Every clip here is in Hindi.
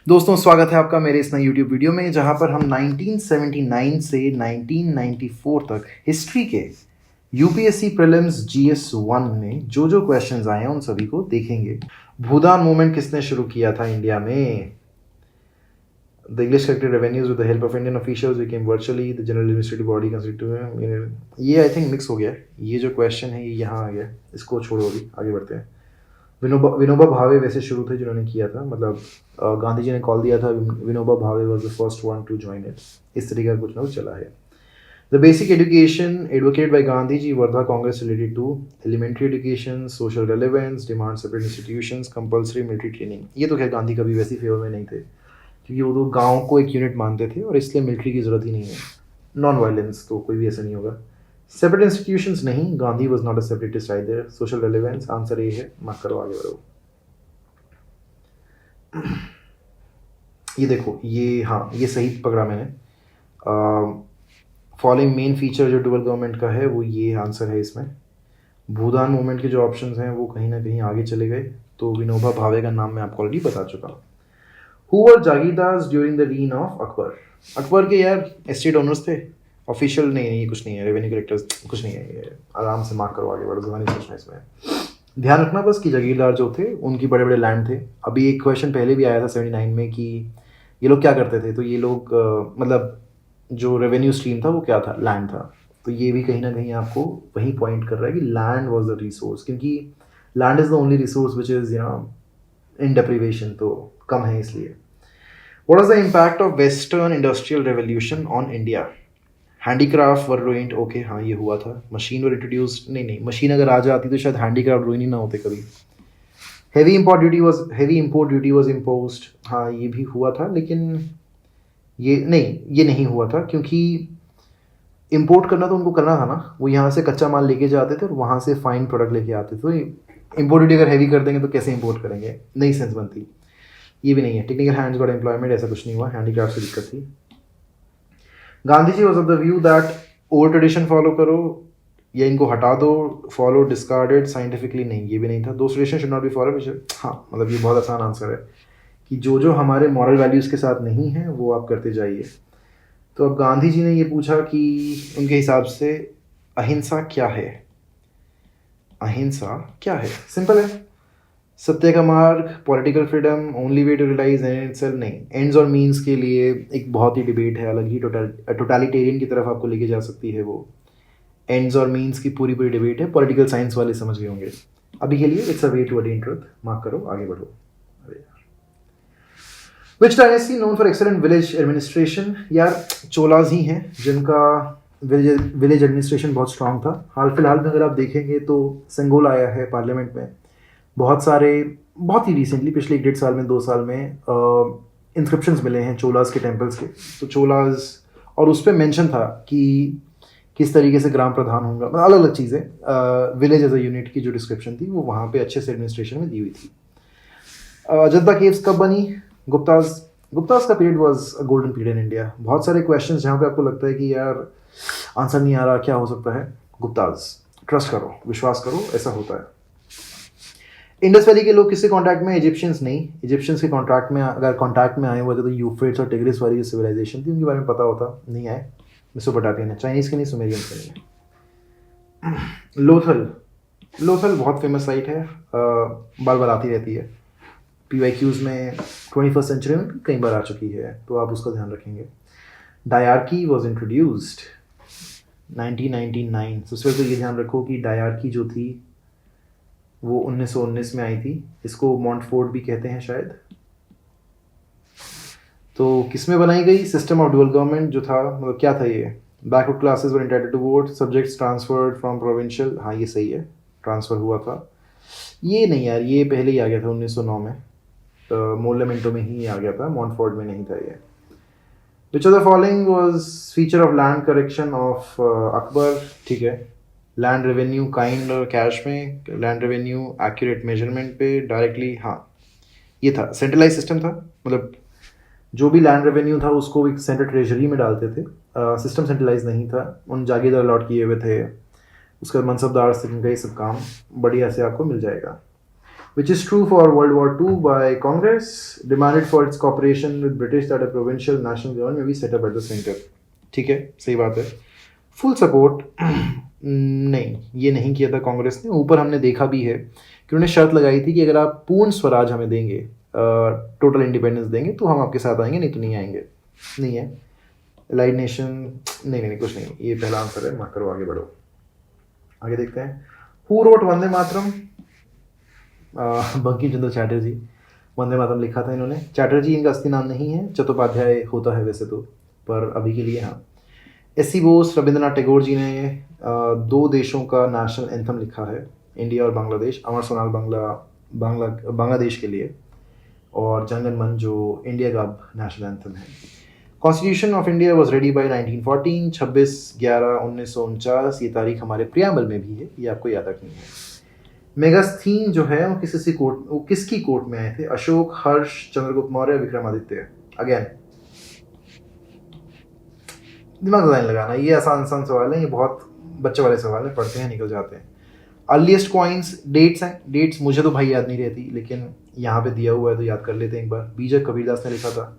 दोस्तों स्वागत है आपका मेरे इस नए YouTube वीडियो में जहां पर हम 1979 से 1994 तक हिस्ट्री के यूपीएससी प्रीलिम्स जीएस 1 में जो जो क्वेश्चंस आए हैं उन सभी को देखेंगे। भूदान मूवमेंट किसने शुरू किया था इंडिया में? The English collected revenues with the help of Indian officials became virtually the general administrative body constituted। ये आई थिंक मिक्स हो गया है। ये जो क्वेश्चन है ये यहाँ आ गया, इसको छोड़ो, अभी आगे बढ़ते हैं। विनोबा भावे वैसे शुरू थे जिन्होंने किया था, मतलब गांधी जी ने कॉल दिया था। Vinoba Bhave was the first one to join it. इस तरीके का कुछ ना कुछ चला है। The basic education advocated by Gandhi ji, Wardha Congress related to elementary education, social relevance, demand separate institutions, compulsory military training. ये तो खैर गांधी कभी वैसी फेवर में नहीं थे क्योंकि वो तो गाँव को एक यूनिट मानते थे और इसलिए मिलिट्री की जरूरत ही नहीं है। नॉन वायलेंस तो कोई भी ऐसा नहीं होगा। सेपरेट इंस्टीट्यूशंस नहीं, Gandhi was not a separatist either. Social relevance, answer A है, मार्क करो, आगे बढ़ो। ये देखो, ये हाँ ये सही पकड़ा मैंने। फॉलोइंग मेन फीचर जो डुअल गवर्नमेंट का है वो ये आंसर है इसमें। भूदान मूवमेंट के जो ऑप्शंस हैं वो कहीं ना कहीं आगे चले गए, तो विनोबा भावे का नाम मैं आपको ऑलरेडी बता चुका हूँ। Who were jagirdars during the reign of Akbar? Akbar के यार एस्टेट ओनर्स थे, ऑफिशियल नहीं, कुछ नहीं है, रेवेन्यू कलेक्टर्स कुछ नहीं है। ये आराम से मार्क करो, आगे बढ़ो, ज़्यादा नहीं सोचना इसमें। ध्यान रखना बस कि जागीरदार जो थे उनकी बड़े बड़े लैंड थे। अभी एक क्वेश्चन पहले भी आया था 79 में कि ये लोग क्या करते थे, तो ये लोग मतलब जो रेवेन्यू स्ट्रीम था वो क्या था, लैंड था। तो ये भी कहीं ना कहीं आपको वही पॉइंट कर रहा है कि लैंड वॉज द रिसोर्स, क्योंकि land is the only resource which is in deprivation, तो कम है इसलिए। What is the impact of Western Industrial Revolution on India? Handicraft were ruined, okay हाँ ये हुआ था। मशीन वर इंट्रोड्यूस्ड, नहीं, मशीन अगर आ जाती तो शायद हैंडीक्राफ्ट रूइन ही ना होते कभी। Heavy import duty was imposed, हाँ ये भी हुआ था, लेकिन ये नहीं हुआ था क्योंकि इम्पोर्ट करना तो उनको करना था ना, वो यहाँ से कच्चा माल लेके जाते थे और वहाँ से फाइन प्रोडक्ट लेके आते थे। तो इम्पोर्ट ड्यूटी अगर हैवी कर देंगे तो कैसे इम्पोर्ट करेंगे, नहीं सेंस बनती। ये भी नहीं है। टेक्निकल हैंड्स गॉट एम्प्लॉयमेंट, ऐसा कुछ नहीं हुआ, हैंडीक्राफ्ट से दिक्कत थी। Gandhi ji was of the view that old tradition follow करो या इनको हटा दो, फॉलो डिस्कार्डेड साइंटिफिकली, नहीं ये भी नहीं था। दो tradition should not be follow, हाँ मतलब ये बहुत आसान आंसर है कि जो जो हमारे मॉरल वैल्यूज़ के साथ नहीं है वो आप करते जाइए। तो अब गांधी जी ने ये पूछा कि उनके हिसाब से अहिंसा क्या है? अहिंसा क्या है? सिंपल है, सत्य का मार्ग, political freedom, only way to realise end itself, नहीं। एंड्स और मीन्स के लिए एक बहुत ही डिबेट है, अलग ही टोटलिटेरियन की तरफ आपको लेके जा सकती है वो। एंड्स और मीन्स की पूरी डिबेट है, पॉलिटिकल साइंस वाले समझ गए होंगे। अभी के लिए it's a way to attain truth, mark करो, आगे बढ़ो। Which dynasty known for excellent village administration? यार चोलाज ही हैं जिनका विलेज एडमिनिस्ट्रेशन बहुत स्ट्रांग था। हाल फिलहाल में अगर आप देखेंगे तो सेंगोल आया है पार्लियामेंट में, बहुत सारे, बहुत ही रिसेंटली पिछले 1-1.5 साल में, 2 साल में इंस्क्रिप्शंस मिले हैं चोलास के टेम्पल्स के। तो चोलास, और उस पर मेंशन था कि किस तरीके से ग्राम प्रधान होगा, मतलब अलग अलग चीज़ें, विलेज एज अ यूनिट की जो डिस्क्रिप्शन थी वो वहाँ पे अच्छे से एडमिनिस्ट्रेशन में दी हुई थी। अजंता केव्स कब बनी? गुप्तास का period was a golden period in India. बहुत सारे क्वेश्चंस जहाँ पे आपको लगता है कि यार आंसर नहीं आ रहा, क्या हो सकता है, गुप्तास, ट्रस्ट करो, विश्वास करो, ऐसा होता है। इंडस वैली के लोग किससे कांटेक्ट में? इजिप्शियंस नहीं, इजिप्शियंस के कॉन्ट्रैक्ट में अगर कांटेक्ट में आए हुए थे तो यूफ्रेट्स और टिग्रिस वाली जो सिविलाइजेशन थी उनके बारे में पता होता, नहीं आए। मेसोपोटामियन है, चाइनीज़ के नहीं, सुमेरियन के नहीं है। लोथल बहुत फेमस साइट है, बार बार आती रहती है, PYQs में 21st सेंचुरी में कई बार आ चुकी है, तो आप उसका ध्यान रखेंगे। Dyarchy was introduced 1999। सबसे पहले तो ये ध्यान रखो कि डायरकी जो थी वो 1919 में आई थी। इसको मॉन्टफोर्ट भी कहते हैं शायद। तो किस में बनाई गई? सिस्टम ऑफ डुअल गवर्नमेंट जो था, मतलब क्या था ये? Backward classes were entitled to vote, subjects transferred from provincial, हाँ ये सही है, ट्रांसफ़र हुआ था। ये नहीं यार, ये पहले ही आ गया था 1909 में, मोर्लेमेंटो में ही आ गया था, मॉन्टफोर्ट में नहीं था ये। विच of the following was feature of land correction of Akbar? ठीक है, लैंड रेवेन्यू काइंड और कैश में, लैंड रेवेन्यू एक्यूरेट मेजरमेंट पे, डायरेक्टली, हाँ ये था। सेंट्रलाइज सिस्टम था, मतलब जो भी लैंड रेवेन्यू था उसको एक सेंट्रल ट्रेजरी में डालते थे। सिस्टम सेंट्रलाइज नहीं था, उन जागीरदार अलॉट किए हुए थे, उसका मनसबदार से उनका ये सब काम बढ़िया से आपको मिल जाएगा। which is true for World War II by Congress, demanded for its cooperation with British that a provincial national government may be set up at the center. ठीक है, सही बात है. फुल सपोर्ट नहीं, ये नहीं किया था कांग्रेस ने. ऊपर हमने देखा भी है कि उन्होंने शर्त लगाई थी कि अगर आप पूर्ण स्वराज हमें देंगे, टोटल इंडिपेंडेंस देंगे, तो हम आपके साथ आएंगे, नहीं तो नहीं आएंगे. नहीं है. अलाइड नेशन नहीं, कुछ नहीं. ये पहला आंसर है. मार्क करो, आगे बढ़ो. आगे देखते हैं. Who wrote Vande Mataram? बंकिम चंद्र चैटर्जी. वंदे मातरम लिखा था इन्होंने. चैटर्जी इनका असली नाम नहीं है, चट्टोपाध्याय होता है वैसे तो, पर अभी के लिए हाँ. एस.सी. बोस, रविंद्रनाथ टैगोर जी ने दो देशों का नेशनल एंथम लिखा है, इंडिया और बांग्लादेश. अमर सोनाल बांग्लादेश के लिए, और जनगण मन जो इंडिया का अब नेशनल एंथम है. Constitution of India was ready by 1914, 26/11/1949. ये तारीख हमारे प्रियम्बल में भी है, ये आपको याद रखनी है. मेगास्थीन जो है वो किसकी कोर्ट में आए थे? अशोक, हर्ष, चंद्रगुप्त मौर्य, विक्रमादित्य. अगेन दिमाग लाइन लगाना, ये आसान सवाल है, ये बहुत बच्चे वाले सवाल है, पढ़ते हैं निकल जाते हैं. अर्लीस्ट कॉइन्स, डेट्स हैं. डेट्स मुझे तो भाई याद नहीं रहती, लेकिन यहाँ पे दिया हुआ है तो याद कर लेते हैं एक बार. बीजक कबीरदास ने लिखा था.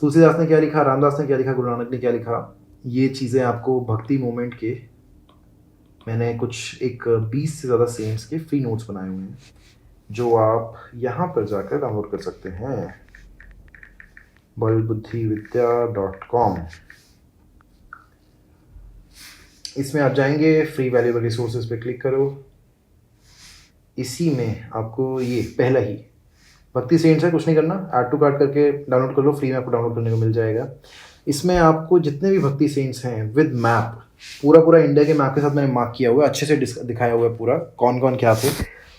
तुलसीदास ने क्या लिखा, रामदास ने क्या लिखा, गुरु नानक ने क्या लिखा. ये चीज़ें आपको भक्ति मूवमेंट के, मैंने कुछ एक 20 से ज़्यादा सेंट्स के फ्री नोट्स बनाए हुए हैं, जो आप यहाँ पर जाकर डाउनलोड कर सकते हैं. balbuddhividya.com. इसमें आप जाएंगे, फ्री वैल्यूएबल रिसोर्सेज पे क्लिक करो. इसी में आपको ये पहला ही भक्ति सेंट्स है, कुछ नहीं करना, ऐड टू कार्ट करके डाउनलोड कर लो. फ्री में आपको डाउनलोड करने को मिल जाएगा. इसमें आपको जितने भी भक्ति सेंट्स हैं विद मैप, पूरा इंडिया के मैप के साथ मैंने मार्क किया हुआ है, अच्छे से दिखाया हुआ है पूरा, कौन कौन क्या थे.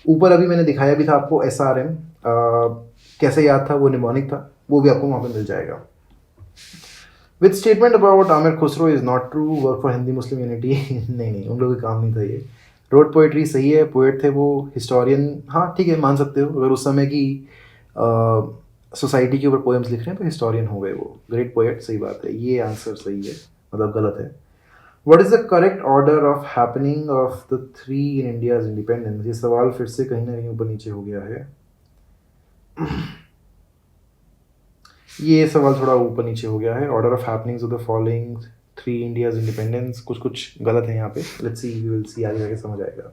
ऊपर अभी मैंने दिखाया भी था आपको SRM कैसे याद था, वो निमोनिक था, वो भी आपको वहाँ पे मिल जाएगा. With statement about Aamir Khusro is not true, work for Hindi Muslim unity. नहीं, उन लोगों का काम नहीं था ये. रोड पोएट्री सही है, पोएट थे वो. हिस्टोरियन हाँ ठीक है, मान सकते हो, अगर उस समय की सोसाइटी के ऊपर पोएम्स लिख रहे हैं तो हिस्टोरियन हो गए वो. ग्रेट पोएट, सही बात है. ये आंसर सही है, मतलब गलत है. What is the correct order of happening of the three in India's independence? ये सवाल फिर से कहीं ना कहीं ऊपर नीचे हो गया है. ये सवाल थोड़ा ऊपर नीचे हो गया है. Order of happenings of the following three India's independence, कुछ गलत है यहाँ पे. Let's see, we will see, आगे जाके समझ आएगा.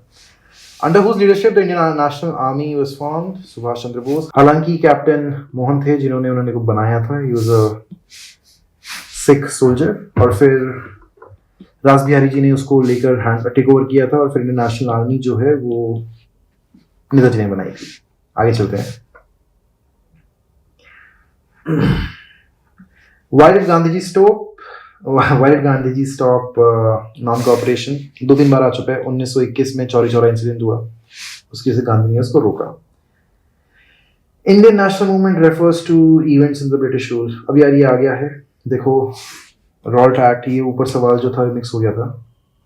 Under whose leadership the Indian National Army was formed? Subhash Chandra Bose. हालांकि कैप्टन मोहन थे उन्होंने को बनाया था. He was a Sikh soldier. और फिर रास बिहारी जी ने उसको लेकर टेक ओवर किया था, और फिर इंडियन नेशनल आर्मी जो है वो नेताजी ने बनाई थी. आगे चलते हैं. Why did Gandhiji stop non cooperation? 2-3 बार आ चुका है. 1921 में चौरी चौरा इंसिडेंट हुआ, उसकी वजह से गांधी ने उसको रोका. Indian national movement refers to events in the British rule. अब यार ये आ गया है, देखो रॉल्ट एक्ट, ये ऊपर सवाल जो था मिक्स हो गया था,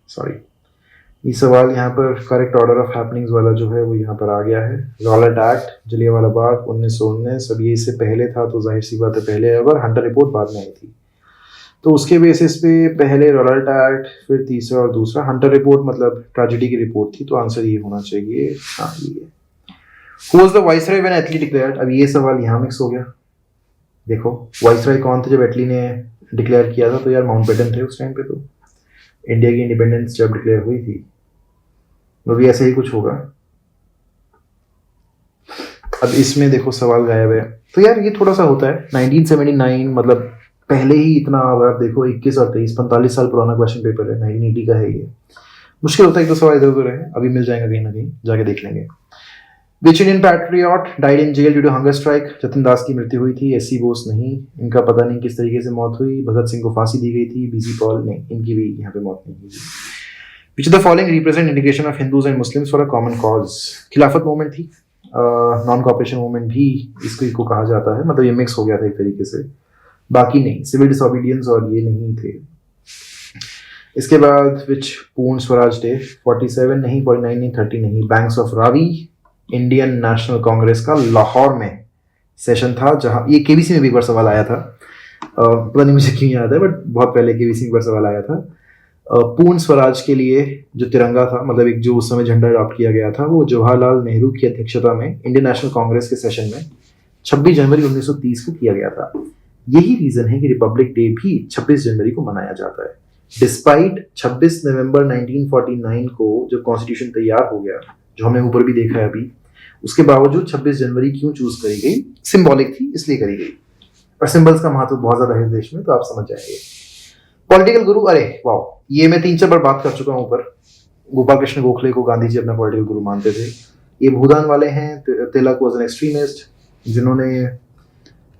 सॉरी. ये सवाल यहाँ पर करेक्ट ऑर्डर ऑफ हैपनिंग्स वाला जो है वो यहाँ पर आ गया है. Raoult act, Jallianwala Bagh 1919. अब ये इससे पहले था तो जाहिर सी बात है पहले, अगर हंटर रिपोर्ट बाद में आई थी तो उसके बेसिस पे पहले रॉल्ट एक्ट, फिर तीसरा और दूसरा. हंटर रिपोर्ट मतलब ट्रेजेडी की रिपोर्ट थी, तो आंसर ये होना चाहिए. हाँ ये. Who was the viceroy when Attlee declared? अब ये सवाल यहाँ मिक्स हो गया. देखो वाइसरॉय कौन थे जब एटली ने डिक्लेयर किया था? तो यार माउंटबेटन थे उस टाइम पे, तो इंडिया की इंडिपेंडेंस जब डिक्लेयर हुई थी, वो भी ऐसे ही कुछ होगा. अब इसमें देखो सवाल गायब है, तो यार ये थोड़ा सा होता है. 1979 मतलब पहले ही इतना, अगर देखो 21 और 23, 45 साल पुराना क्वेश्चन पेपर है. 1980 का है ये. मुश्किल होता है, एक दो सवाल इधर उधर है. अभी मिल जाएगा कहीं ना कहीं, जाके देख लेंगे. Which Indian patriot died in jail due to hunger strike? Jatin दास की मृत्यु हुई थी, एस.सी. बोस नहीं. इनका पता नहीं किस तरीके से मौत हुई. भगत सिंह को फांसी दी गई थी. B.C. पॉल नहीं, इनकी भी यहाँ पे मौत नहीं हुई. Which of the following represent integration of Hindus and Muslims for a common cause? खिलाफत मूवमेंट थी. नॉन कॉपरेशन मूवमेंट भी इसको कहा जाता है, मतलब ये मिक्स हो गया था एक तरीके से. बाकी नहीं, सिविल डिसोबीडियंस और ये नहीं थे. इसके बाद विच पूर्ण स्वराज डे? 47 नहीं, 49 नहीं, 30 नहीं. Banks of Ravi, Indian national Congress का लाहौर में सेशन था, जहां ये केबीसी में भी एक बार सवाल आया था. पता नहीं मुझे क्यों याद है, बट बहुत पहले केबीसी में एक बार सवाल आया था. पूर्ण स्वराज के लिए जो तिरंगा था, मतलब एक जो उस समय झंडा अडॉप्ट किया गया था, वो जवाहरलाल नेहरू की अध्यक्षता में इंडियन नेशनल कांग्रेस के सेशन में 26 जनवरी 1930 को किया गया था। यही रीजन है कि रिपब्लिक डे भी 26 जनवरी को मनाया जाता है। डिस्पाइट 26 नवंबर 1949 को जो कॉन्स्टिट्यूशन तैयार हो गया, जो हमने ऊपर भी देखा है अभी, उसके बावजूद 26 जनवरी क्यों चूज करी गई? सिंबॉलिक थी इसलिए करी गई, और सिंबल्स का महत्व बहुत ज्यादा है देश में, तो आप समझ जाएंगे। पॉलिटिकल गुरु, अरे वाह, ये मैं 3-4 बार बात कर चुका हूं ऊपर। गोपाल कृष्ण गोखले को गांधी जी अपना पॉलिटिकल गुरु मानते थे। ये भूदान वाले हैं। तिलक वॉज एन एक्सट्रीमिस्ट, जिन्होंने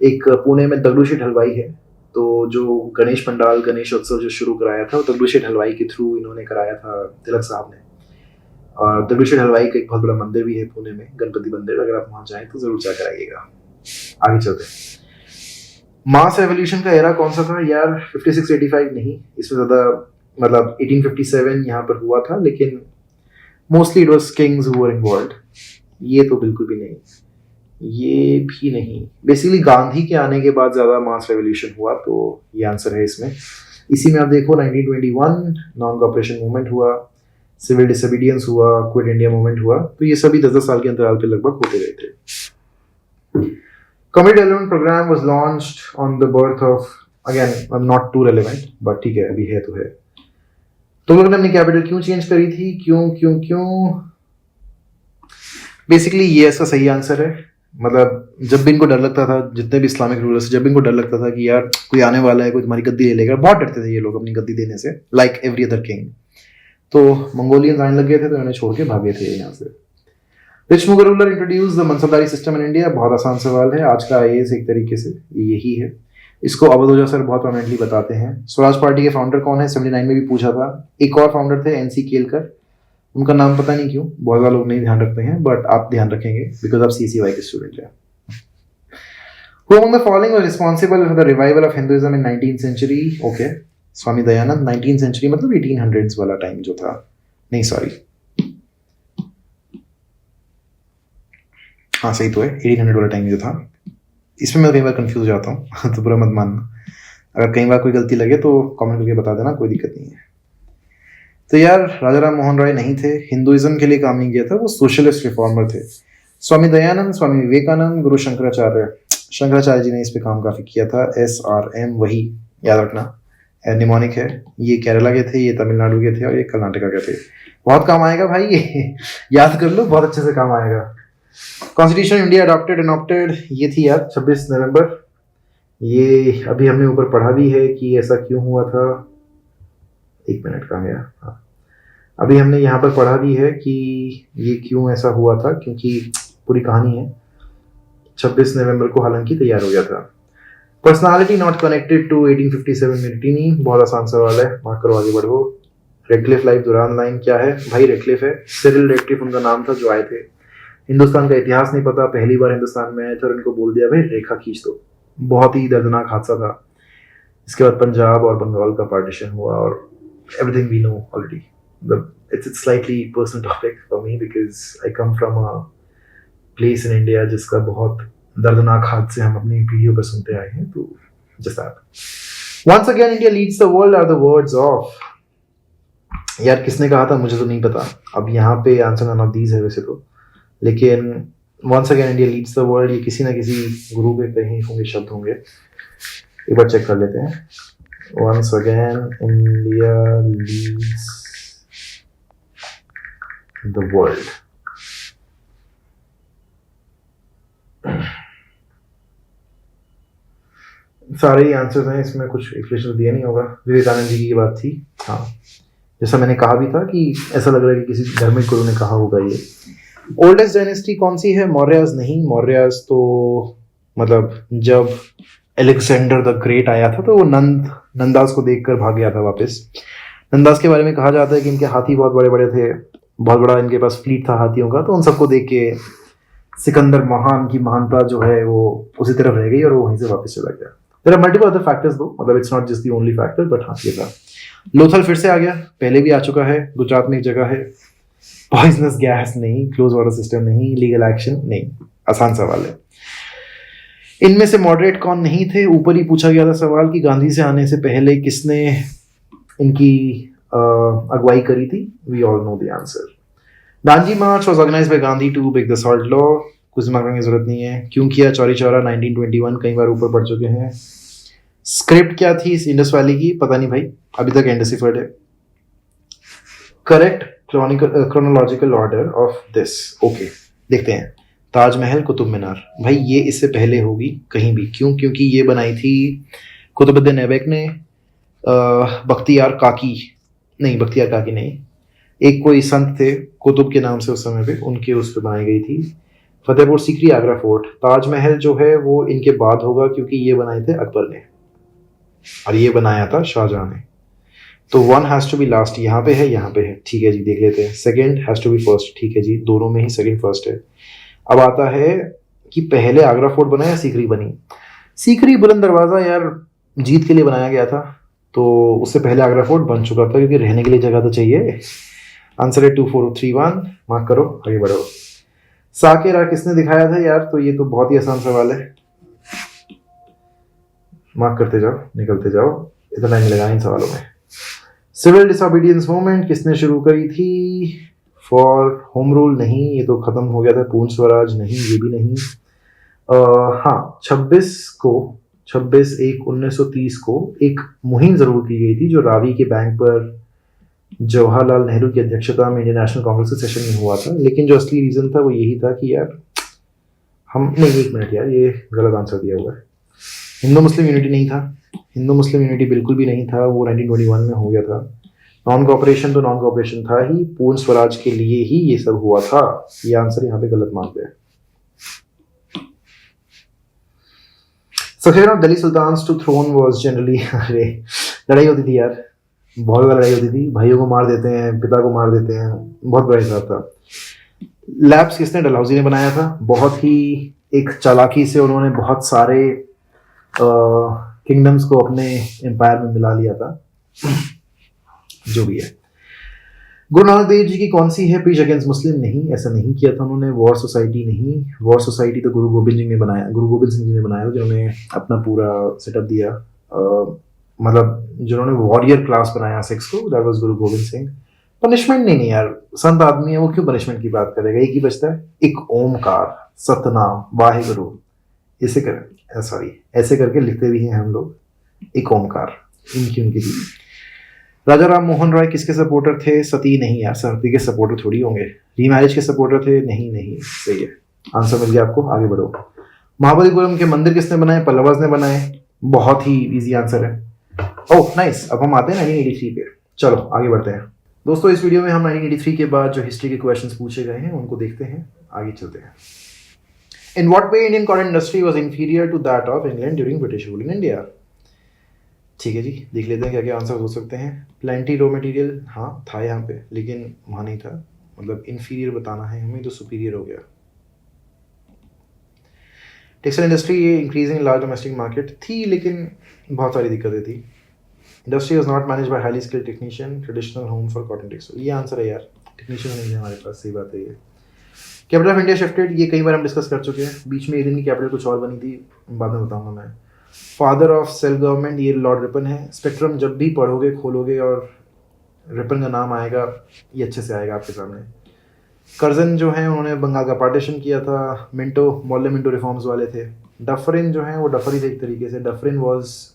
एक पुणे में दगड़ू शेठ हलवाई है, तो जो गणेश पंडाल, गणेश उत्सव जो शुरू कराया था, वो दगड़ू शेठ हलवाई के थ्रू इन्होंने कराया था, तिलक साहब ने। और दगड़ू शेठ हलवाई का एक बहुत बड़ा मंदिर भी है पुणे में, गणपति मंदिर। अगर आप वहां जाएं तो जरूर जाकर आइएगा। आगे चलते हैं। मास रेवोल्यूशन का एरा कौन सा था यार? 56-85 नहीं, इसमें ज्यादा मतलब 1857 यहाँ पर हुआ था, लेकिन mostly it was Kings who were involved. ये तो बिल्कुल भी नहीं, ये भी नहीं। बेसिकली गांधी के आने के बाद ज्यादा मास रेवोल्यूशन हुआ, तो ये आंसर है इसमें। इसी में आप देखो 1921 नॉन कॉपरेशन मूवमेंट हुआ, सिविल डिसोबीडियंस हुआ, क्विट इंडिया मूवमेंट हुआ, तो ये सभी 10-10 साल के अंतराल पे लगभग होते रहे थे। Community Development Program was launched on the birth of, again I'm not too relevant, but ठीक है, अभी है तो है। तो लोगों ने अपनी कैपिटल क्यों चेंज करी थी? क्यों? बेसिकली ये इसका सही आंसर है। मतलब जब भी इनको डर लगता था, जितने भी इस्लामिक रूलर्स, जब भी इनको डर लगता था कि यार कोई आने वाला है, कोई तुम्हारी गद्दी ले लेगा, बहुत डरते थे ये लोग अपनी गद्दी देने से, लाइक एवरी अदर किंग। तो मंगोलियंस आने लग गए थे, तो इन्हें छोड़ के भागे थे यहाँ से। Which Mughal ruler introduced the मनसबदारी system in India? बहुत आसान सवाल है, आज का आईएएस एक तरीके से यही है। इसको अवधोजा सर बहुत परमानेंटली बताते हैं। स्वराज पार्टी के फाउंडर कौन है? 79 में भी पूछा था। एक और फाउंडर थे एनसी केलकर, उनका नाम पता नहीं क्यों बहुत ज्यादा लोग नहीं ध्यान रखते हैं, बट आप ध्यान रखेंगे बिकॉज आप सीसीवाई के स्टूडेंट हैं। Who among the following was responsible for the revival of Hinduism in 19th century? Okay, Swami Dayanand. 19th century मतलब 1800s वाला टाइम जो था, नहीं सॉरी, हाँ सही तो है, 1800 वाला टाइम जो था। इसमें मैं कई बार कंफ्यूज हो जाता हूँ तो बुरा मत मानना। अगर कई बार कोई गलती लगे तो कमेंट करके बता देना, कोई दिक्कत नहीं है। तो यार राजा राम मोहन राय नहीं थे, हिंदुइज्म के लिए काम नहीं किया था, वो सोशलिस्ट रिफॉर्मर थे। स्वामी दयानंद, स्वामी विवेकानंद, गुरु शंकराचार्य जी ने इस पे काम काफी किया था। SRM वही याद रखना, निमोनिक है। ये केरला के थे, ये तमिलनाडु के थे, और ये कर्नाटका के थे। बहुत काम आएगा भाई ये याद कर लो, बहुत अच्छे से काम आएगा। कॉन्स्टिट्यूशन इंडिया अडॉप्टेड, ये थी यार 26 नवंबर। ये अभी हमने ऊपर पढ़ा भी है कि ऐसा क्यों हुआ था। 1 मिनट का गया, हाँ अभी हमने यहाँ पर पढ़ा भी है कि ये क्यों ऐसा हुआ था, क्योंकि पूरी कहानी है। 26 नवंबर को हालांकि तैयार हो गया था। पर्सनालिटी नॉट कनेक्टेड टू 1857 मिलिटनी, बहुत आसान सवाल है, मार्क करो, आगे बढ़ो। रेडक्लिफ लाइफ दुरान लाइन क्या है भाई? रेडक्लिफ है, सिरिल रेडक्लिफ उनका नाम था जो आए थे। हिंदुस्तान का इतिहास नहीं पता, पहली बार हिंदुस्तान में आए थे और इनको बोल दिया भाई रेखा खींच दो। बहुत ही दर्दनाक हादसा था। इसके बाद पंजाब और बंगाल का पार्टीशन हुआ, और everything we know already. It's slightly personal topic for me because I come from a place in India जिसका बहुत दर्दनाक हादसे हम अपनी पीढ़ियों पर सुनते आए हैं। तो just that. Once again India leads the world are the words of, यार किसने कहा था मुझे तो नहीं पता। अब यहाँ पे आंसर नन ऑफ दीज है वैसे तो, लेकिन once again India leads the world ये किसी ना किसी गुरु के कहीं होंगे, शब्द होंगे। एक बार चेक कर लेते हैं। Once again India leads the world, सारे ही आंसर्स हैं, इसमें कुछ एक्सप्लेनेशन दिया नहीं होगा। विवेकानंद जी की बात थी, हाँ जैसा मैंने कहा भी था कि ऐसा लग रहा है कि किसी धार्मिक गुरु ने कहा होगा ये। ओल्डेस्ट डायनेस्टी कौन सी है? मौर्याज नहीं, मौर्याज तो मतलब जब अलेक्जेंडर द ग्रेट आया था तो वो नंदास को देखकर भाग गया था वापस। नंदास के बारे में कहा जाता है कि इनके हाथी बहुत बड़े बड़े थे, बहुत बड़ा इनके पास फ्लीट था हाथियों का, तो उन सबको देख के सिकंदर महान की महानता जो है वो उसी तरफ रह गई और वो वहीं से वापस चला गया। There are multiple other factors too, मतलब it's not just the only factor, but हाँ ये था। लोथल फिर से आ गया, पहले भी आ चुका है, गुजरात में एक जगह है। पॉइजनस गैस नहीं, क्लोज वाटर सिस्टम नहीं, लीगल एक्शन नहीं, आसान सवाल है। इनमें से मॉडरेट कौन नहीं थे? ऊपर ही पूछा गया था सवाल कि गांधी से आने से पहले किसने इनकी अगुवाई करी थी? We all know the answer. Dandi march was organised by Gandhi to break the salt law. कुछ दिमाग करने की जरूरत नहीं है। क्यों किया चौरी चौरा? 1921 कई बार ऊपर पढ़ चुके हैं। स्क्रिप्ट क्या थी इस इंडस वैली की? पता नहीं भाई, अभी तक एंडेसिफर्ड है। Correct chronological order of this. Okay, देखते हैं। ताजमहल, कुतुब मीनार, भाई ये इससे पहले होगी कहीं भी। क्यों? क्योंकि ये बनाई थी कुतुबुद्दीन ऐबक ने। बख्तियार काकी नहीं, एक कोई संत थे कुतुब के नाम से उस समय पे, उनके उस पर बनाई गई थी। फतेहपुर सीकरी, आगरा फोर्ट। ताजमहल जो है वो इनके बाद होगा क्योंकि ये बनाए थे अकबर ने और ये बनाया था शाहजहां ने। तो one has to be last. यहाँ पे है, ठीक है जी, देख लेते हैं। Second has to be first, ठीक है जी, दोनों में ही सेकंड फर्स्ट है। अब आता है कि पहले आगरा फोर्ट बना या सीकरी बनी। सीकरी बुलंद दरवाजा यार जीत के लिए बनाया गया था, तो उससे पहले आगरा फोर्ट बन चुका था क्योंकि रहने के लिए जगह तो चाहिए। आंसर है 2431। मार्क करो, आगे बढ़ो। साकेरा किसने दिखाया था यार? तो ये तो बहुत ही आसान सवाल है। मार्क करते जाओ, निकलते जाओ, इतना टाइम लगा इन सवालों में। सिविल डिसोबीडियंस मूवमेंट किसने शुरू करी थी? फॉर होम रूल नहीं, ये तो खत्म हो गया था। पूर्ण स्वराज नहीं, ये भी नहीं। हाँ, 26/1/1930 को एक मुहिम जरूर की गई थी जो रावी के बैंक पर जवाहरलाल नेहरू की अध्यक्षता में इंडियन नेशनल कांग्रेस के सेशन में हुआ था। लेकिन जो असली रीजन था वो यही था कि यार हम नहीं, एक मिनट यार, ये गलत आंसर दिया हुआ है। हिंदू मुस्लिम यूनिटी नहीं था, हिंदू मुस्लिम यूनिटी बिल्कुल भी नहीं था, वो 1921 में हो गया था। नॉन कॉपरेशन तो नॉन कॉपरेशन था ही, पूर्ण स्वराज के लिए ही ये सब हुआ था। ये आंसर यहाँ पे गलत मान गया। Succession of Delhi sultans to throne was generally, अरे लड़ाई होती थी यार, बहुत ज़्यादा लड़ाई होती थी। भाइयों को मार देते हैं, पिता को मार देते हैं, बहुत बड़ा हिसाब था। लैब्स किसने? डलहौजी ने बनाया था। बहुत ही एक चालाकी से उन्होंने बहुत सारे किंगडम्स को अपने एम्पायर में मिला लिया था। जो भी है। गुरु नानक देव जी की कौन सी है प्रीच अगेंस्ट मुस्लिम? नहीं, ऐसा नहीं किया था उन्होंने। वॉर सोसाइटी नहीं, वॉर सोसाइटी तो गुरु गोबिंद सिंह जी ने बनाया, जिन्होंने अपना पूरा सेटअप दिया। मतलब जिन्होंने वॉरियर क्लास बनाया सिक्स को, that was Guru Gobind Singh. Punishment नहीं यार, संत आदमी है वो, क्यों पनिशमेंट की बात करेगा? एक ही बचता है, एक ओमकार, सतनाम, वाहिगुरु। ऐसे करके लिखते भी हैं हम लोग, एक ओमकार, उनकी थी। राजा राम मोहन राय किसके सपोर्टर थे? सती नहीं यार, सती के सपोर्टर थोड़ी होंगे। रीमैरिज के सपोर्टर थे? नहीं, सही है, आंसर मिल गया आपको, आगे बढ़ो। महाबलीपुरम के मंदिर किसने बनाए? पल्लवास ने बनाए। बहुत ही इजी आंसर है। ओह नाइस, अब हम आते हैं 1983 पे। चलो आगे बढ़ते हैं दोस्तों। इस वीडियो में हम 1983 के बाद जो हिस्ट्री के क्वेश्चंस पूछे गए हैं उनको देखते हैं, आगे चलते हैं। In what way Indian cotton industry was inferior to that of England during British rule in India? ठीक है जी, देख लेते हैं क्या क्या आंसर हो सकते हैं। प्लेंटी रॉ मटेरियल, हाँ था यहाँ पे, लेकिन वहाँ नहीं था। मतलब इंफीरियर बताना है हमें, तो सुपीरियर हो गया। टेक्सटाइल इंडस्ट्री ये इंक्रीजिंग लार्ज डोमेस्टिक मार्केट थी, लेकिन बहुत सारी दिक्कतें थी। Industry was not manage by highly skilled technician, traditional home for cotton textile. ये आंसर है यार, टेक्नीशियन नहीं है हमारे पास, सही बात है ये। कैपिटल ऑफ इंडिया शिफ्टेड, ये कई बार हम डिस्कस कर चुके हैं। बीच में दिन की कैपिटल कुछ और बनी थी, बाद में बताऊंगा मैं। फादर ऑफ सेल्फ गवर्नमेंट, ये लॉर्ड रिपन है। स्पेक्ट्रम जब भी पढ़ोगे, खोलोगे और रिपन का नाम आएगा, ये अच्छे से आएगा आपके सामने। कर्जन जो है उन्होंने बंगाल का पार्टीशन किया था। मिंटो, मोल्ले मिंटो रिफॉर्म्स वाले थे। डफरिन जो है वो डफरी थे एक तरीके से। Dufferin was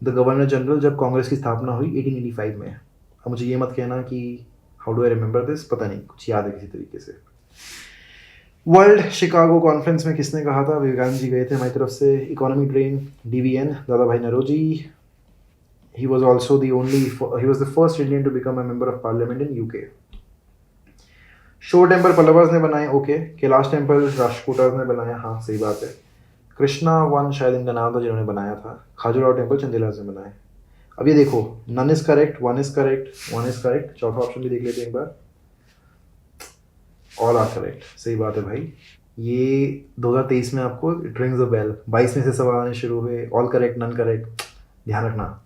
the governor general जब कांग्रेस की स्थापना हुई 1885 में। अब मुझे ये मत कहना कि how do I remember this, पता नहीं, कुछ याद है किसी तरीके से। वर्ल्ड शिकागो कॉन्फ्रेंस में किसने कहा था? विवेकानंद जी गए थे हमारी तरफ से। इकोनॉमी ट्रेन, DVN, दादा भाई Naoroji. He was also he was the first Indian to become a member of parliament in UK. शोर टेम्पल पल्लवास ने बनाए, ओके। कैलाश टेम्पल राष्ट्रकूटास ने बनाया, हाँ सही बात है। कृष्णा वन शायद इनका नाम था जिन्होंने बनाया था। खाजुराहो टेम्पल चंदेलास ने बनाए। अब ये देखो, none is correct, one is correct. चौथा ऑप्शन भी देख लेते हैं एक बार। ऑल आर करेक्ट, सही बात है भाई। ये 2023 में आपको इट रिंग्स द बेल। 22 में से सवाल आने शुरू हुए। ऑल करेक्ट, नन करेक्ट, ध्यान रखना,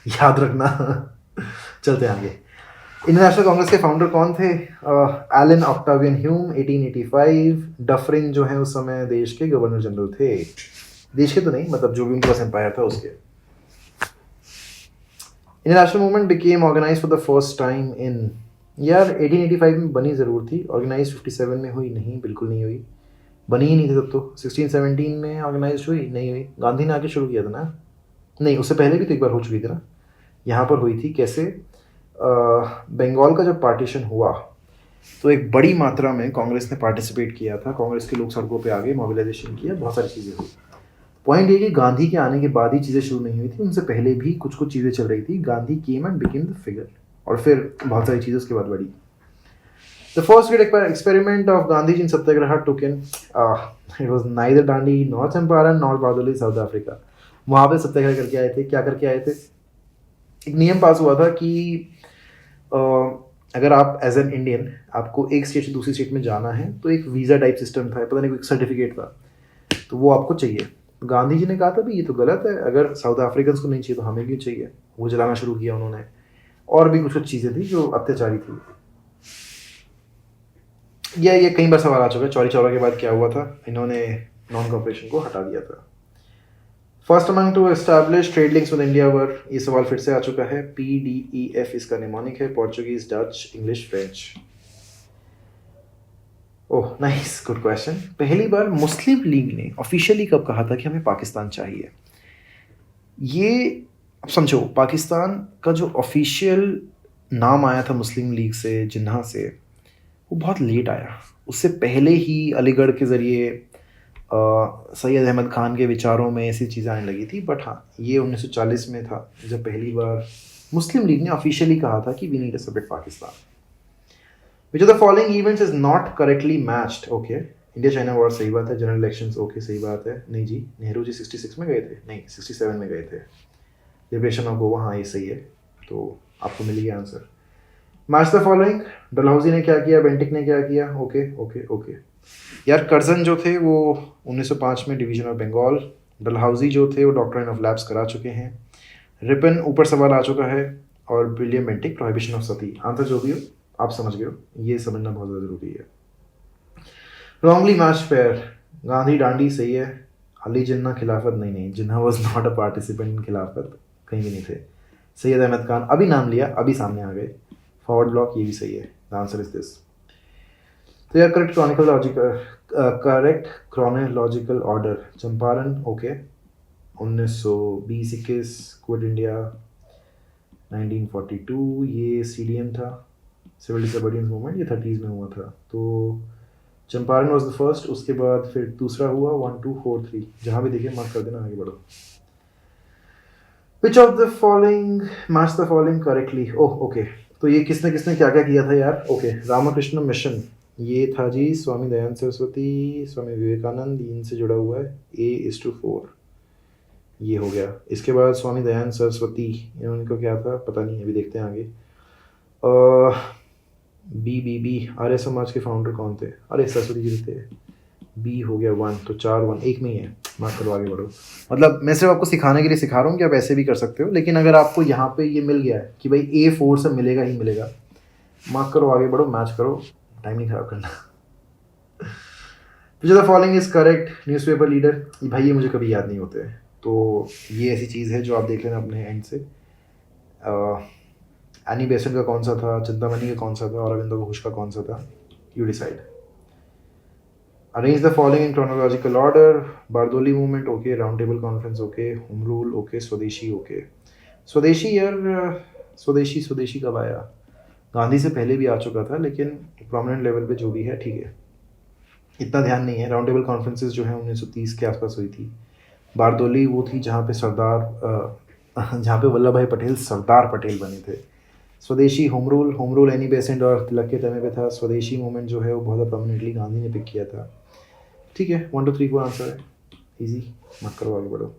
याद रखना। चलते हैं आगे। इंटरनेशनल कांग्रेस के फाउंडर कौन थे? Elon Octavian Hume, 1885। डफरिन जो है उस समय देश के गवर्नर जनरल थे। देश के तो नहीं, मतलब जो भी उनके पास एम्पायर था उसके। Indian national movement became organise for the first time in, यार 1885 में बनी ज़रूर थी, ऑर्गेनाइज 57 में हुई नहीं, बिल्कुल नहीं हुई, बनी ही नहीं थी तब तो। 1617 में ऑर्गेनाइज हुई नहीं हुई, गांधी ने आके शुरू किया था ना, नहीं उससे पहले भी तो एक बार हो चुकी थी ना, यहाँ पर हुई थी। कैसे? बंगाल का जब पार्टीशन हुआ तो एक बड़ी मात्रा में कांग्रेस ने पार्टिसिपेट किया था, कांग्रेस के लोग सड़कों पे आ गए, मोबिलाइजेशन किया, बहुत सारी चीज़ें हुई। पॉइंट ये कि गांधी के आने के बाद ही चीज़ें शुरू नहीं हुई थी, उनसे पहले भी कुछ कुछ चीज़ें चल रही थी। Gandhi came and became the figure, और फिर बहुत सारी चीज़ें उसके बाद बढ़ी। The first great experiment of Gandhi ji in satyagraha took in, it was neither Dandi nor Champaran nor Bardoli South Africa. वहाँ पे सत्याग्रह करके आए थे। क्या करके आए थे? एक नियम पास हुआ था कि अगर आप एज एन इंडियन आपको एक स्टेट से दूसरी स्टेट में जाना है तो एक वीज़ा टाइप सिस्टम था, पता नहीं कोई सर्टिफिकेट था, तो वो आपको चाहिए। गांधी जी ने कहा था भी ये तो गलत है, अगर साउथ अफ्रीकन को नहीं चाहिए तो हमें क्यों चाहिए। वो जलाना शुरू किया उन्होंने, और भी कुछ कुछ चीज़ें थी जो अत्याचारी थी। ये कई बार सवाल आ चुका है, चौरी चौरा के बाद क्या हुआ था, इन्होंने नॉन कॉपरेशन को हटा दिया था। First among to establish trade links with India were, ये सवाल फिर से आ चुका है। PDEF इसका निमोनिक है, Portuguese, Dutch, English, French. Oh nice, good question. पहली बार मुस्लिम लीग ने ऑफिशियली कब कहा था कि हमें पाकिस्तान चाहिए? ये अब समझो, पाकिस्तान का जो ऑफिशियल नाम आया था मुस्लिम लीग से, जिन्ना से, वो बहुत लेट आया। उससे पहले ही अलीगढ़ के ज़रिए सैयद अहमद खान के विचारों में ऐसी चीज़ें आने लगी थी। बट हाँ, ये 1940 में था जब पहली बार मुस्लिम लीग ने ऑफिशियली कहा था कि we need a separate Pakistan. Which of the following events is not correctly matched? Okay, India China war सही बात है, जनरल इलेक्शंस ओके सही बात है, नहीं जी, नेहरू जी 66 में गए थे, नहीं 67 में गए थे। लिबरेशन ऑफ गोवा, हाँ ये सही है, तो आपको मिल गया answer. Match the following, Dalhousie ने क्या किया, बेंटिक ने क्या किया? Okay okay okay. यार कर्जन जो थे वो 1905 में डिवीजन ऑफ बंगाल, डलहौजी जो थे वो डॉक्ट्राइन ऑफ लैप्स करा चुके हैं, रिपन ऊपर सवाल आ चुका है, और William Bentinck prohibition of Sati. Answer जो भी हो आप समझ गए हो, ये समझना बहुत ज़्यादा ज़रूरी है। Wrongly match pair, Gandhi Dandi सही है, अली जिन्ना खिलाफत नहीं, Jinnah was not a participant in Khilafat, कहीं भी नहीं थे। सैयद अहमद खान अभी नाम लिया, अभी सामने आ गए। फॉरवर्ड ब्लॉक, ये भी सही है, द आंसर इज दिस। तो यार correct chronological order, Champaran okay, 1920-21 quit India, 1942 ये CDM था, सिविल डिसोबीडियंस मूवमेंट, ये 30s में हुआ था। तो चंपारण वॉज द फर्स्ट, उसके बाद फिर दूसरा हुआ 1 2 4 3, जहाँ भी देखे मार्क कर देना, आगे बढ़ो। विच of the following match the following correctly? Oh okay, तो ये किसने किसने क्या क्या किया था यार? ओके, रामकृष्ण मिशन ये था जी, स्वामी दयानंद सरस्वती, स्वामी विवेकानंद, इनसे जुड़ा हुआ है, A:4 ये हो गया। इसके बाद स्वामी दयानंद सरस्वती, इनका क्या था पता नहीं, अभी देखते हैं आगे। बी आर्य समाज के फाउंडर कौन थे? अरे सरस्वती जी थे। बी हो गया 1, तो 4 1 1 में ही है, मार्क करो, आगे बढ़ो। मतलब मैं सिर्फ आपको सिखाने के लिए सिखा रहा हूँ कि आप ऐसे भी कर सकते हो, लेकिन अगर आपको यहाँ पे ये मिल गया है कि भाई A4 से मिलेगा ही मिलेगा, मार्क करो, आगे बढ़ो, मैच करो, टाइम नहीं खराब करना। विच of the following is correct newspaper leader? भाई ये मुझे कभी याद नहीं होते, तो ये ऐसी चीज़ है जो आप देख लेना अपने एंड से। एनी बेसेंट का कौन सा था, चिंतामणि का कौन सा था, और अरविंदो घोष का कौन सा था? You decide. Arrange the following in chronological order, Bardoli movement okay, round table conference okay, home rule okay, स्वदेशी ओके। स्वदेशी यार, स्वदेशी कब आया? गांधी से पहले भी आ चुका था, लेकिन प्रोमिनेंट लेवल पे जो भी है ठीक है, इतना ध्यान नहीं है। राउंड टेबल कॉन्फ्रेंसेस जो है 1930 के आसपास हुई थी। बारदोली वो थी जहाँ पे वल्लभ भाई पटेल सरदार पटेल बने थे। स्वदेशी, होम रूल एनी बेसेंट और तिलक के तमे पे था। स्वदेशी मूवमेंट जो है वो बहुत प्रोमिनेंटली गांधी ने पिक किया था। ठीक है, 1 2 3 4 आंसर है, इजी, मत करो, आगे बढ़ो।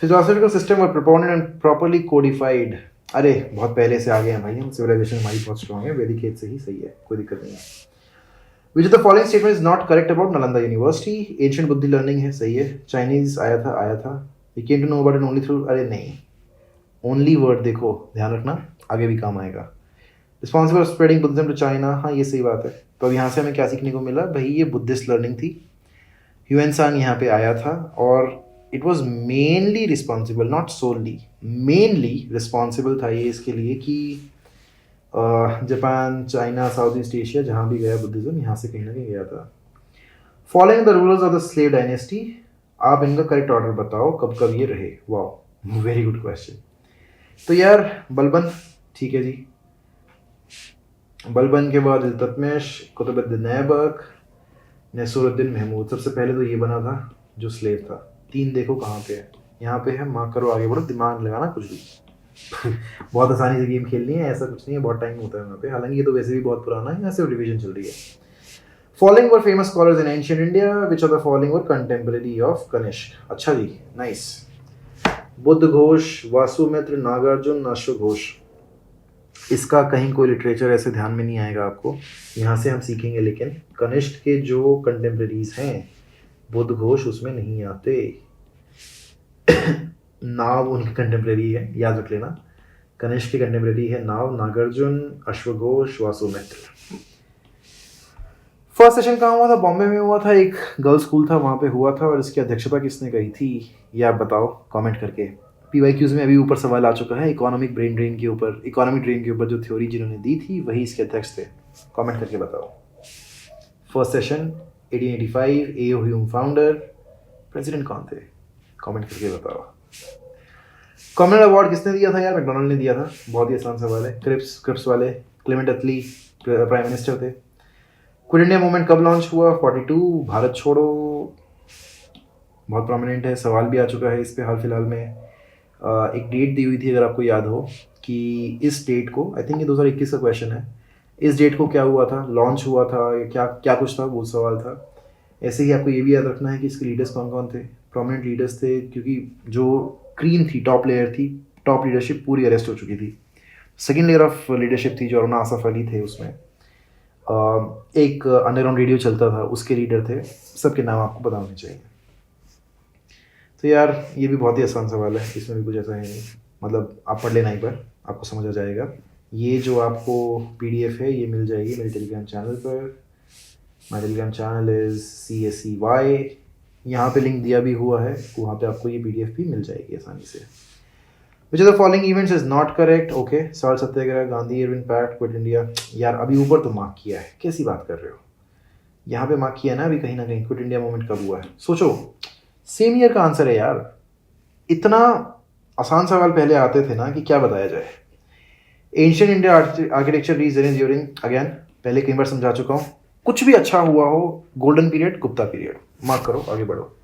फिलोसॉफिकल सिस्टम और प्रोपोनेंट एंड प्रॉपर्ली कोडिफाइड, अरे बहुत पहले से आ गए हैं भाई हम, सिविलाइजेशन हमारी बहुत स्ट्रॉन्ग है, वैदिक एज से ही सही है, कोई दिक्कत नहीं है। Which of the following statement is not correct about Nalanda university? Ancient Buddhist learning है, सही है। चाइनीज आया था। We came to know about it only through, अरे नहीं, ओनली वर्ड देखो, ध्यान रखना, आगे भी काम आएगा। Responsible spreading Buddhism to China, हाँ ये सही बात है। तो अब यहाँ से हमें क्या सीखने को मिला भाई, ये बुद्धिस्ट लर्निंग थी। ह्यूएन सांग यहाँ पे आया था, और it was mainly responsible, not solely, mainly responsible था ये इसके लिए कि Japan, China, south east Asia जहाँ भी गया बुद्धिज्म यहाँ से कहीं ना कहीं गया था। Following the rulers of the slave dynasty, आप इनका करेक्ट ऑर्डर बताओ कब कब ये रहे। वाह, वेरी गुड क्वेश्चन। तो यार बलबन, ठीक है जी, बलबन के बाद इल्तुतमिश, कुतुबुद्दीन ऐबक, नसीरुद्दीन महमूद। सबसे पहले तो ये बना था जो स्लेव था। 3 देखो कहाँ पे है, यहाँ पे है। मार्क करो, आगे बढ़ो, दिमाग लगाना कुछ भी। बहुत आसानी से गेम खेलनी है, ऐसा कुछ नहीं है, बहुत टाइम होता है वहाँ पे। हालांकि ये तो वैसे भी बहुत पुराना है, यहाँ सिर्फ रिवीजन चल रही है। Following were famous scholars in ancient India, which are the following were contemporary of Kanishka. अच्छा जी, नाइस। बुद्ध घोष, वासुमित्र, नागार्जुन, अश्वघोष। इसका कहीं कोई लिटरेचर ऐसे ध्यान में नहीं आएगा आपको, यहाँ से हम सीखेंगे। लेकिन कनिष्क के जो कंटेम्परेरीज हैं, बुद्ध घोष उसमें नहीं आते। नाव उनकी कंटेम्परेरी है, याद रख लेना। कनिष्क की कंटेम्परेरी है नाव, नागार्जुन, अश्वघोष, वासुमित्र। फर्स्ट सेशन कहाँ हुआ था? बॉम्बे में हुआ था, एक गर्ल्स स्कूल था वहाँ पे हुआ था। और इसकी अध्यक्षता किसने करी थी, ये आप बताओ कमेंट करके। PYQs में अभी ऊपर सवाल आ चुका है इकोनॉमिक ब्रेन ड्रेन के ऊपर, इकोनॉमिक ड्रेन के ऊपर जो थ्योरी जिन्होंने दी थी वही इसके अध्यक्ष थे। कमेंट करके बताओ। First session 1885, A.O. Hume founder, president कौन थे? कमेंट करके बताओ। कॉमनवेल्थ अवार्ड किसने दिया था यार? मैकडोनल्ड ने दिया था। बहुत ही आसान सवाल है। क्रिप्स वाले क्लेमेंट अटली प्राइम मिनिस्टर थे। क्विट इंडिया मूवमेंट कब लॉन्च हुआ? 42। भारत छोड़ो बहुत प्रोमिनेंट है, सवाल भी आ चुका है इस पर हाल फिलहाल में। एक डेट दी हुई थी अगर आपको याद हो कि इस डेट को, आई थिंक ये 2021 का क्वेश्चन है, इस डेट को क्या हुआ था, लॉन्च हुआ था या क्या क्या कुछ था, वो सवाल था। ऐसे ही आपको ये भी याद रखना है कि इसके लीडर्स कौन कौन थे, प्रोमिनेंट लीडर्स थे, क्योंकि जो क्रीम थी, टॉप लेयर थी, टॉप लीडरशिप पूरी अरेस्ट हो चुकी थी। सेकेंड लेयर ऑफ लीडरशिप थी जो अरुणा आसफ अली थे, उसमें एक अंडरग्राउंड रेडियो चलता था, उसके लीडर थे। सबके नाम आपको पता होने चाहिए। तो यार ये भी बहुत ही आसान सवाल है, इसमें भी कुछ ऐसा है नहीं, मतलब आप पढ़ लेना एक बार, आपको समझ आ जाएगा। ये जो आपको PDF है ये मिल जाएगी मेरे टेलीग्राम चैनल पर। माई टेलीग्राम चैनल इज़ CSEY, यहाँ पे लिंक दिया भी हुआ है, वहाँ पे आपको ये PDF भी मिल जाएगी आसानी से। Which of the following events is not correct? Okay, salt satyagraha, Gandhi Irwin pact, quit India. यार अभी ऊपर तो मार्क किया है, कैसी बात कर रहे हो? यहाँ पे मार्क किया है ना अभी कहीं ना कहीं। क्विट इंडिया मूवमेंट कब हुआ है? सोचो, सेम ईयर का आंसर है यार। इतना आसान सवाल पहले आते थे ना कि क्या बताया जाए। Ancient India architecture reason during, again पहले कई बार समझा चुका हूँ। कुछ भी अच्छा हुआ हो, golden period, Gupta period, mark करो, आगे बढ़ो।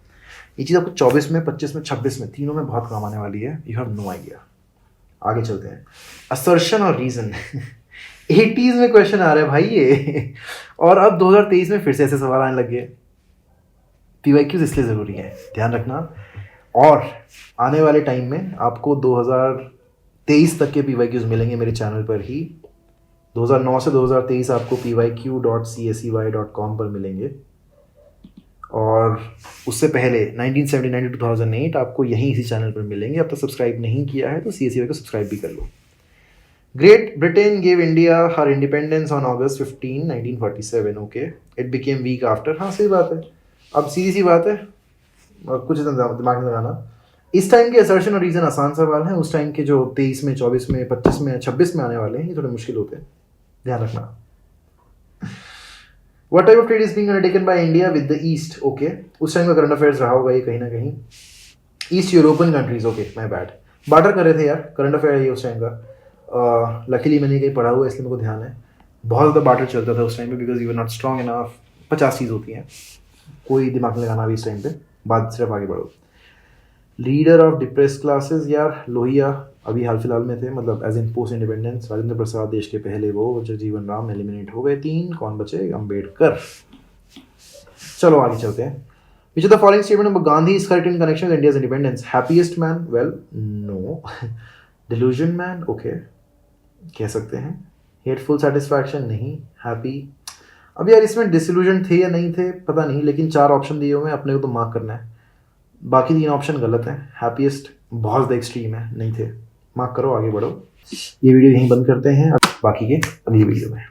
ये चीज़ आपको 24 में, 25 में, 26 में, तीनों में बहुत काम आने वाली है। You have no idea. आगे चलते हैं। असर्शन और रीजन 80s में क्वेश्चन आ रहा है भाई ये, और अब 2023 में फिर से ऐसे सवाल आने लग गए। PYQs इसलिए ज़रूरी है, ध्यान रखना। और आने वाले टाइम में आपको 2023 तक के PYQs मिलेंगे मेरे चैनल पर ही। 2009 से 2023 आपको pyq.csey.com पर मिलेंगे। और उससे पहले 1979 to 2008 आपको यहीं इसी चैनल पर मिलेंगे। अब तक सब्सक्राइब नहीं किया है तो CSEY को सब्सक्राइब भी कर लो। Great Britain gave India her independence on August 15, 1947। Okay, it became week after. हाँ सही बात है, अब सीधी सी बात है, कुछ दिमाग में लगाना। इस टाइम के असर्शन और रीजन आसान सवाल हैं, उस टाइम के जो 23 में, 24 में, 25 में, 26 में आने वाले हैं ये थोड़े मुश्किल होते हैं, ध्यान रखना। What type of trade is being undertaken by India with the East? Okay, उस टाइम का करंट अफेयर्स रहा होगा ये कहीं ना कहीं। East European countries, okay my bad, barter कर रहे थे यार, करंट अफेयर है ये उस टाइम का। लकीली मैंने कहीं पढ़ा हुआ इसलिए मेरे को ध्यान है। बहुत ज़्यादा बार्टर चलता था उस टाइम पे, because you are not strong enough. 50 चीज़ होती हैं, कोई दिमाग लगाना अभी इस टाइम पे, बात सिर्फ आगे बढ़ो। लीडर ऑफ डिप्रेस क्लासेस, यार लोहिया अभी हाल फिलहाल में थे, मतलब as in post independence. Rajendra Prasad देश के पहले वो, जगजीवन राम एलिमिनेट हो गए। 3 कौन बचे? अम्बेडकर। चलो आगे चलते हैं। Which of the following statement of Gandhi is correct in connection with India's independence? Happiest man, well no. Delusion man, okay कह सकते हैं। हेटफुल सेटिस्फैक्शन, नहीं। हैप्पी, अब यार इसमें डिसइल्यूजन थे या नहीं थे पता नहीं, लेकिन 4 ऑप्शन दिए हुए हैं, अपने को तो मार्क करना है। बाकी 3 ऑप्शन गलत हैं। हैप्पीएस्ट बहुत ज़्यादा एक्सट्रीम है, नहीं थे, मार्क करो, आगे बढ़ो। ये वीडियो यहीं बंद करते हैं, अब बाकी के अगली वीडियो में।